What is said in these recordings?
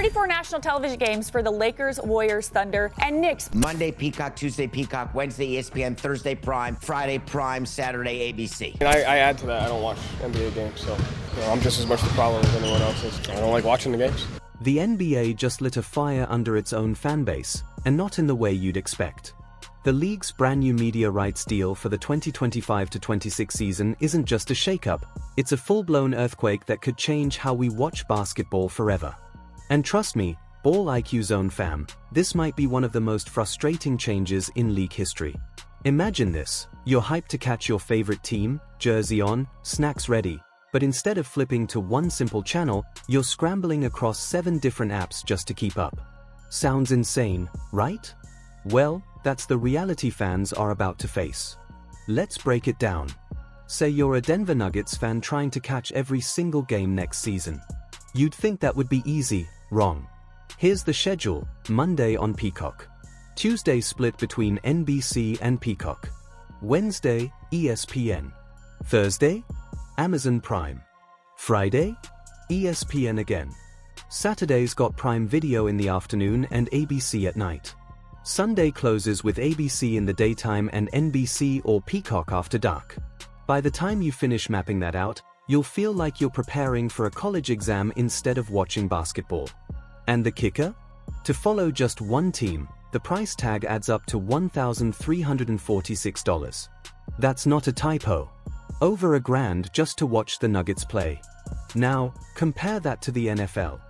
34 national television games for the Lakers, Warriors, Thunder, and Knicks. Monday, Peacock, Tuesday, Peacock, Wednesday, ESPN, Thursday, Prime, Friday, Prime, Saturday, ABC. And I add to that, I don't watch NBA games, so I'm just as much the problem as anyone else is. I don't like watching the games. The NBA just lit a fire under its own fan base, and not in the way you'd expect. The league's brand new media rights deal for the 2025-26 season isn't just a shakeup, it's a full-blown earthquake that could change how we watch basketball forever. And trust me, Ball IQ Zone fam, this might be one of the most frustrating changes in league history. Imagine this, you're hyped to catch your favorite team, jersey on, snacks ready, but instead of flipping to one simple channel, you're scrambling across 7 different apps just to keep up. Sounds insane, right? Well, that's the reality fans are about to face. Let's break it down. Say you're a Denver Nuggets fan trying to catch every single game next season. You'd think that would be easy, wrong. Here's the schedule: Monday on Peacock. Tuesday split between NBC and Peacock. Wednesday, ESPN. Thursday, Amazon Prime. Friday, ESPN again. Saturday's got Prime Video in the afternoon and ABC at night. Sunday closes with ABC in the daytime and NBC or Peacock after dark. By the time you finish mapping that out, you'll feel like you're preparing for a college exam instead of watching basketball. And the kicker? To follow just one team, the price tag adds up to $1,346. That's not a typo. Over $1,000 just to watch the Nuggets play. Now, compare that to the NFL.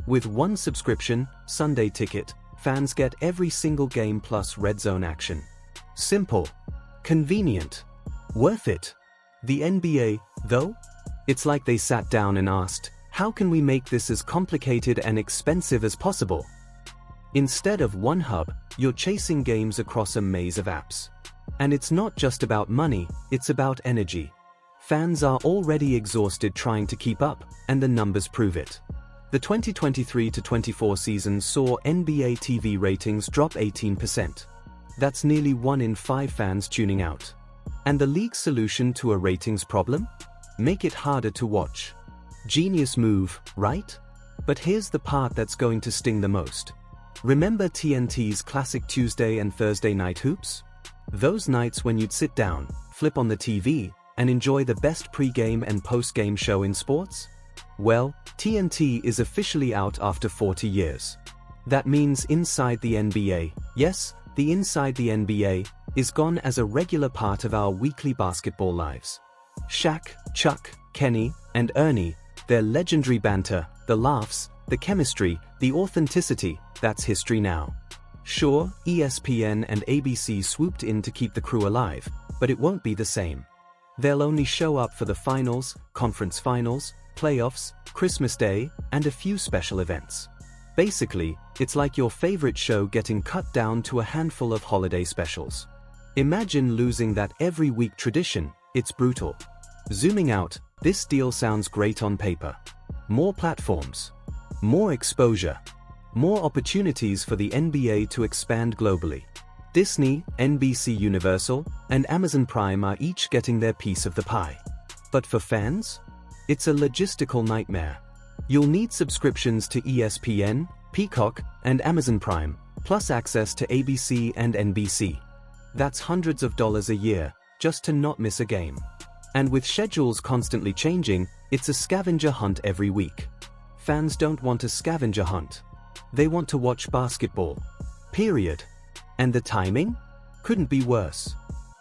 With one subscription, Sunday Ticket, fans get every single game plus red zone action. Simple. Convenient. Worth it. The NBA, though? It's like they sat down and asked, how can we make this as complicated and expensive as possible? Instead of one hub, you're chasing games across a maze of apps. And it's not just about money, it's about energy. Fans are already exhausted trying to keep up, and the numbers prove it. The 2023-24 season saw NBA TV ratings drop 18%. That's nearly 1 in 5 fans tuning out. And the league's solution to a ratings problem? Make it harder to watch. Genius move, right? But here's the part that's going to sting the most. Remember TNT's classic Tuesday and Thursday night hoops? Those nights when you'd sit down, flip on the TV, and enjoy the best pre-game and post-game show in sports? Well, TNT is officially out after 40 years. That means Inside the NBA, yes, the Inside the NBA, is gone as a regular part of our weekly basketball lives. Shaq, Chuck, Kenny, and Ernie, their legendary banter, the laughs, the chemistry, the authenticity, that's history now. Sure, ESPN and ABC swooped in to keep the crew alive, but it won't be the same. They'll only show up for the finals, conference finals, playoffs, Christmas Day, and a few special events. Basically, it's like your favorite show getting cut down to a handful of holiday specials. Imagine losing that every week tradition, it's brutal. Zooming out, this deal sounds great on paper. More platforms. More exposure. More opportunities for the NBA to expand globally. Disney, NBC Universal, and Amazon Prime are each getting their piece of the pie. But for fans? It's a logistical nightmare. You'll need subscriptions to ESPN, Peacock, and Amazon Prime, plus access to ABC and NBC. That's hundreds of dollars a year, just to not miss a game. And with schedules constantly changing, it's a scavenger hunt every week. Fans don't want a scavenger hunt. They want to watch basketball. Period. And the timing? Couldn't be worse.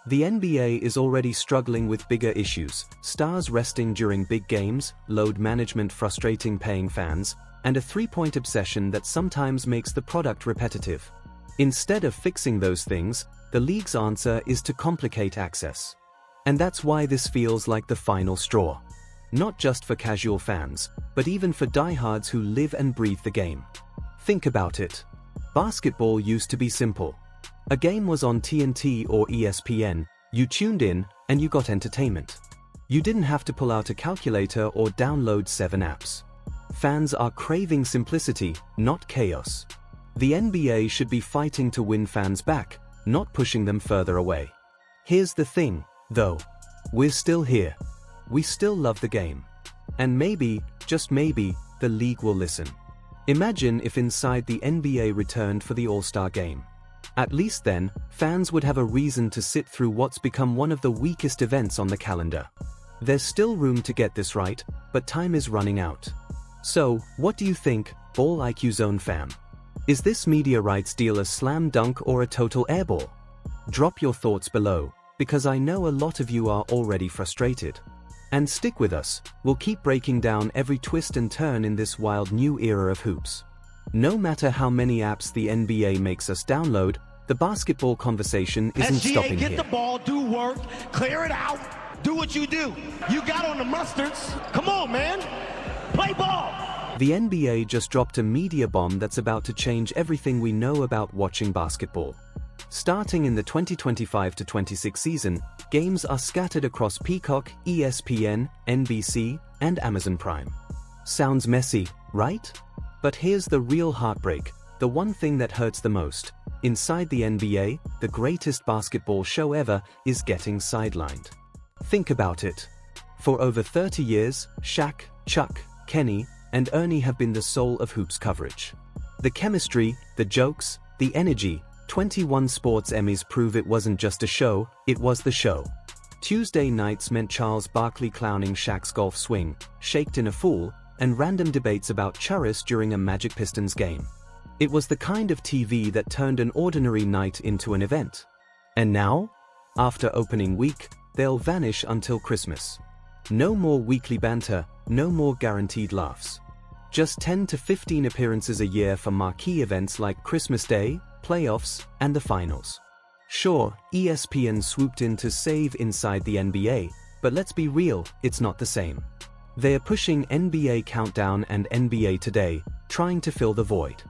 The NBA is already struggling with bigger issues, stars resting during big games, load management frustrating paying fans, and a three-point obsession that sometimes makes the product repetitive. Instead of fixing those things, the league's answer is to complicate access. And that's why this feels like the final straw. Not just for casual fans, but even for diehards who live and breathe the game. Think about it. Basketball used to be simple. A game was on TNT or ESPN, you tuned in, and you got entertainment. You didn't have to pull out a calculator or download 7 apps. Fans are craving simplicity, not chaos. The NBA should be fighting to win fans back, not pushing them further away. Here's the thing, though. We're still here. We still love the game. And maybe, just maybe, the league will listen. Imagine if inside the NBA returned for the All-Star game. At least then, fans would have a reason to sit through what's become one of the weakest events on the calendar. There's still room to get this right, but time is running out. So, what do you think, Ball IQ Zone fam? Is this media rights deal a slam dunk or a total airball? Drop your thoughts below, because I know a lot of you are already frustrated. And stick with us, we'll keep breaking down every twist and turn in this wild new era of hoops. No matter how many apps the NBA makes us download, the basketball conversation isn't stopping here. Get the ball, do work, clear it out, do what you do. You got on the mustards. Come on, man. Play ball. The NBA just dropped a media bomb that's about to change everything we know about watching basketball. Starting in the 2025-26 season, games are scattered across Peacock, ESPN, NBC, and Amazon Prime. Sounds messy, right? But here's the real heartbreak, the one thing that hurts the most. Inside the NBA, the greatest basketball show ever is getting sidelined. Think about it. For over 30 years, Shaq, Chuck, Kenny, and Ernie have been the soul of hoops coverage. The chemistry, the jokes, the energy, 21 sports Emmys prove it wasn't just a show, it was the show. Tuesday nights meant Charles Barkley clowning Shaq's golf swing, Shaked in a Fool, and random debates about churros during a Magic Pistons game. It was the kind of TV that turned an ordinary night into an event. And now, after opening week, they'll vanish until Christmas. No more weekly banter, no more guaranteed laughs. Just 10 to 15 appearances a year for marquee events like Christmas Day, playoffs, and the finals. Sure, ESPN swooped in to save Inside the NBA, but let's be real, it's not the same. They are pushing NBA Countdown and NBA Today, trying to fill the void.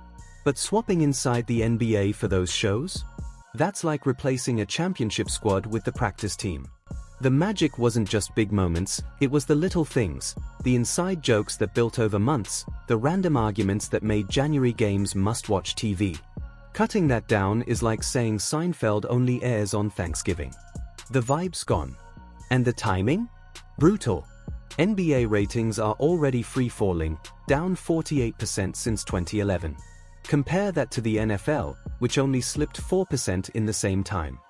But swapping Inside the NBA for those shows? That's like replacing a championship squad with the practice team. The magic wasn't just big moments, it was the little things, the inside jokes that built over months, the random arguments that made January games must-watch TV. Cutting that down is like saying Seinfeld only airs on Thanksgiving. The vibe's gone. And the timing? Brutal. NBA ratings are already free-falling, down 48% since 2011. Compare that to the NFL, which only slipped 4% in the same time.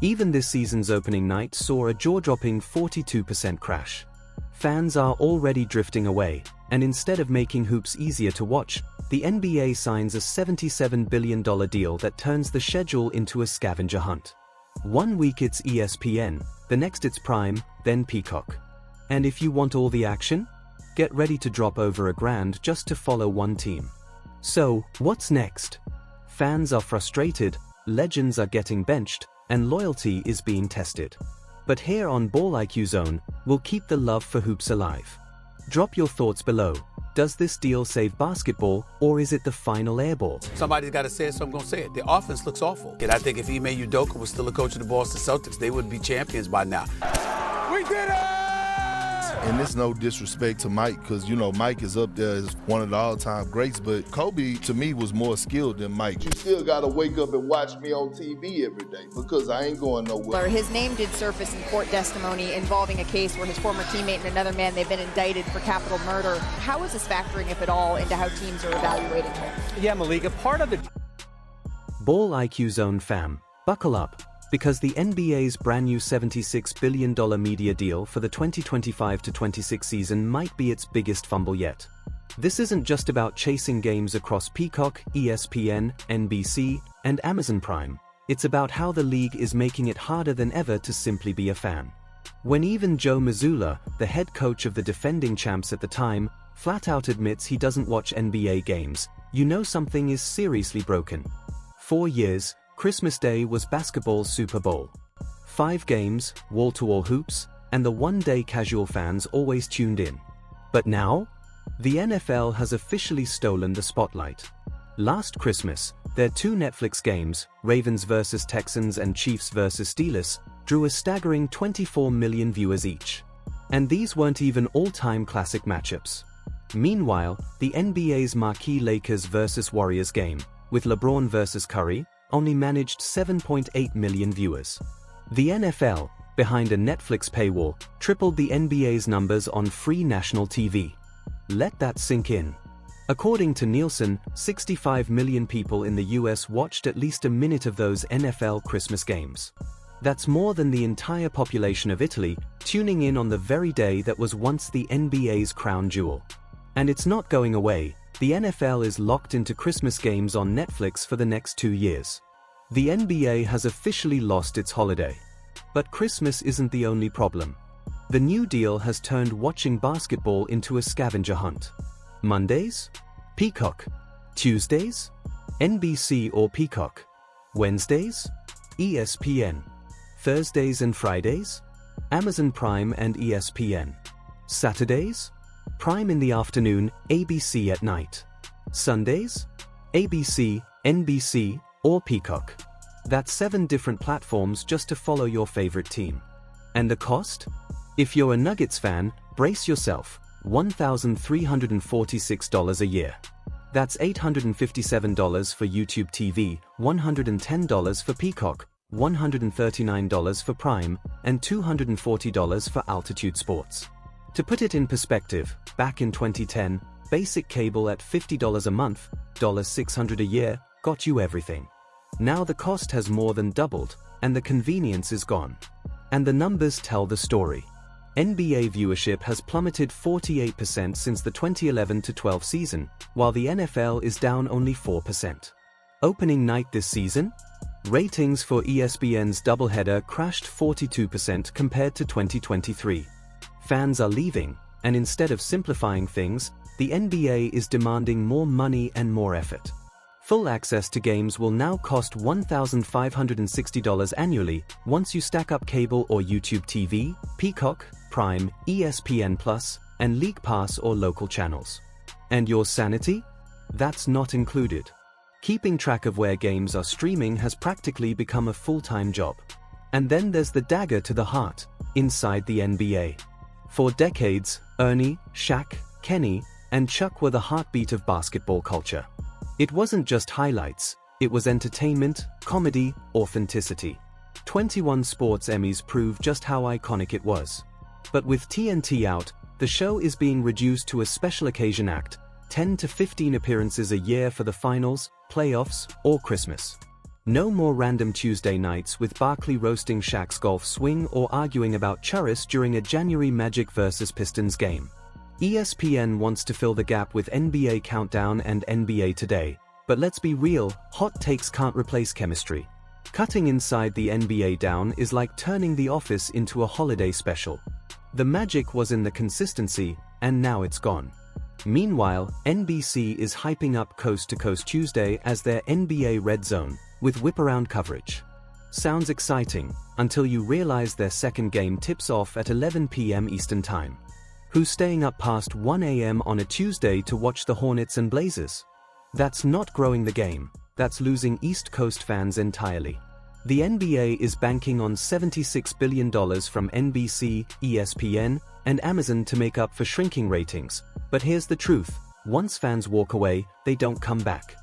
Even this season's opening night saw a jaw-dropping 42% crash. Fans are already drifting away, and instead of making hoops easier to watch, the NBA signs a $77 billion deal that turns the schedule into a scavenger hunt. One week it's ESPN, the next it's Prime, then Peacock. And if you want all the action, get ready to drop over $1,000 just to follow one team. So, what's next? Fans are frustrated, legends are getting benched, and loyalty is being tested. But here on Ball IQ Zone, we'll keep the love for hoops alive. Drop your thoughts below. Does this deal save basketball, or is it the final airball? Somebody's got to say it, so I'm going to say it. The offense looks awful. And I think if Ime Udoka was still a coach of the Boston Celtics, they would be champions by now. We did it! And it's no disrespect to Mike, because, you know, Mike is up there as one of the all-time greats, but Kobe, to me, was more skilled than Mike. You still got to wake up and watch me on TV every day, because I ain't going nowhere. His name did surface in court testimony involving a case where his former teammate and another man, they've been indicted for capital murder. How is this factoring, if at all, into how teams are evaluating him? Yeah, Malika, part of the... Ball IQ Zone fam, buckle up, because the NBA's brand new $76 billion media deal for the 2025-26 season might be its biggest fumble yet. This isn't just about chasing games across Peacock, ESPN, NBC, and Amazon Prime. It's about how the league is making it harder than ever to simply be a fan. When even Joe Mazzulla, the head coach of the defending champs at the time, flat out admits he doesn't watch NBA games, you know something is seriously broken. 4 years, Christmas Day was basketball's Super Bowl. 5 games, wall-to-wall hoops, and the one-day casual fans always tuned in. But now? The NFL has officially stolen the spotlight. Last Christmas, their 2 Netflix games, Ravens vs. Texans and Chiefs vs. Steelers, drew a staggering 24 million viewers each. And these weren't even all-time classic matchups. Meanwhile, the NBA's marquee Lakers vs. Warriors game, with LeBron vs. Curry, only managed 7.8 million viewers. The NFL, behind a Netflix paywall, tripled the NBA's numbers on free national TV. Let that sink in. According to Nielsen, 65 million people in the US watched at least a minute of those NFL Christmas games. That's more than the entire population of Italy, tuning in on the very day that was once the NBA's crown jewel. And it's not going away. The NFL is locked into Christmas games on Netflix for the next 2 years. The NBA has officially lost its holiday. But Christmas isn't the only problem. The new deal has turned watching basketball into a scavenger hunt. Mondays? Peacock. Tuesdays? NBC or Peacock. Wednesdays? ESPN. Thursdays and Fridays? Amazon Prime and ESPN. Saturdays? Prime in the afternoon, ABC at night. Sundays? ABC, NBC, or Peacock. That's 7 different platforms just to follow your favorite team. And the cost? If you're a Nuggets fan, brace yourself, $1,346 a year. That's $857 for YouTube TV, $110 for Peacock, $139 for Prime, and $240 for Altitude Sports. To put it in perspective, back in 2010, basic cable at $50 a month, $600 a year, got you everything. Now the cost has more than doubled, and the convenience is gone. And the numbers tell the story. NBA viewership has plummeted 48% since the 2011-12 season, while the NFL is down only 4%. Opening night this season? Ratings for ESPN's doubleheader crashed 42% compared to 2023. Fans are leaving, and instead of simplifying things, the NBA is demanding more money and more effort. Full access to games will now cost $1,560 annually once you stack up cable or YouTube TV, Peacock, Prime, ESPN+, and League Pass or local channels. And your sanity? That's not included. Keeping track of where games are streaming has practically become a full-time job. And then there's the dagger to the heart, inside the NBA. For decades, Ernie, Shaq, Kenny, and Chuck were the heartbeat of basketball culture. It wasn't just highlights, it was entertainment, comedy, authenticity. 21 Sports Emmys prove just how iconic it was. But with TNT out, the show is being reduced to a special occasion act, 10 to 15 appearances a year for the finals, playoffs, or Christmas. No more random Tuesday nights with Barkley roasting Shaq's golf swing or arguing about churros during a January Magic vs Pistons game. ESPN wants to fill the gap with NBA Countdown and NBA Today, but let's be real, hot takes can't replace chemistry. Cutting inside the NBA down is like turning The Office into a holiday special. The magic was in the consistency, and now it's gone. Meanwhile, NBC is hyping up Coast to Coast Tuesday as their NBA Red Zone, with whip-around coverage. Sounds exciting, until you realize their second game tips off at 11 p.m. Eastern Time. Who's staying up past 1 a.m. on a Tuesday to watch the Hornets and Blazers? That's not growing the game, that's losing East Coast fans entirely. The NBA is banking on $76 billion from NBC, ESPN, and Amazon to make up for shrinking ratings. But here's the truth, once fans walk away, they don't come back.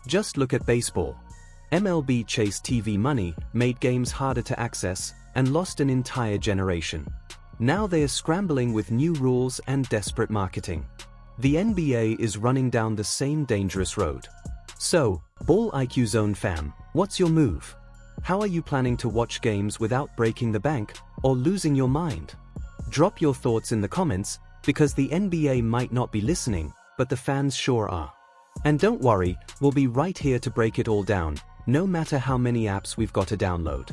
Just look at baseball. MLB chased TV money, made games harder to access, and lost an entire generation. Now they are scrambling with new rules and desperate marketing. The NBA is running down the same dangerous road. So, Ball IQ Zone fam, what's your move? How are you planning to watch games without breaking the bank or losing your mind? Drop your thoughts in the comments, because the NBA might not be listening, but the fans sure are. And don't worry, we'll be right here to break it all down, no matter how many apps we've got to download.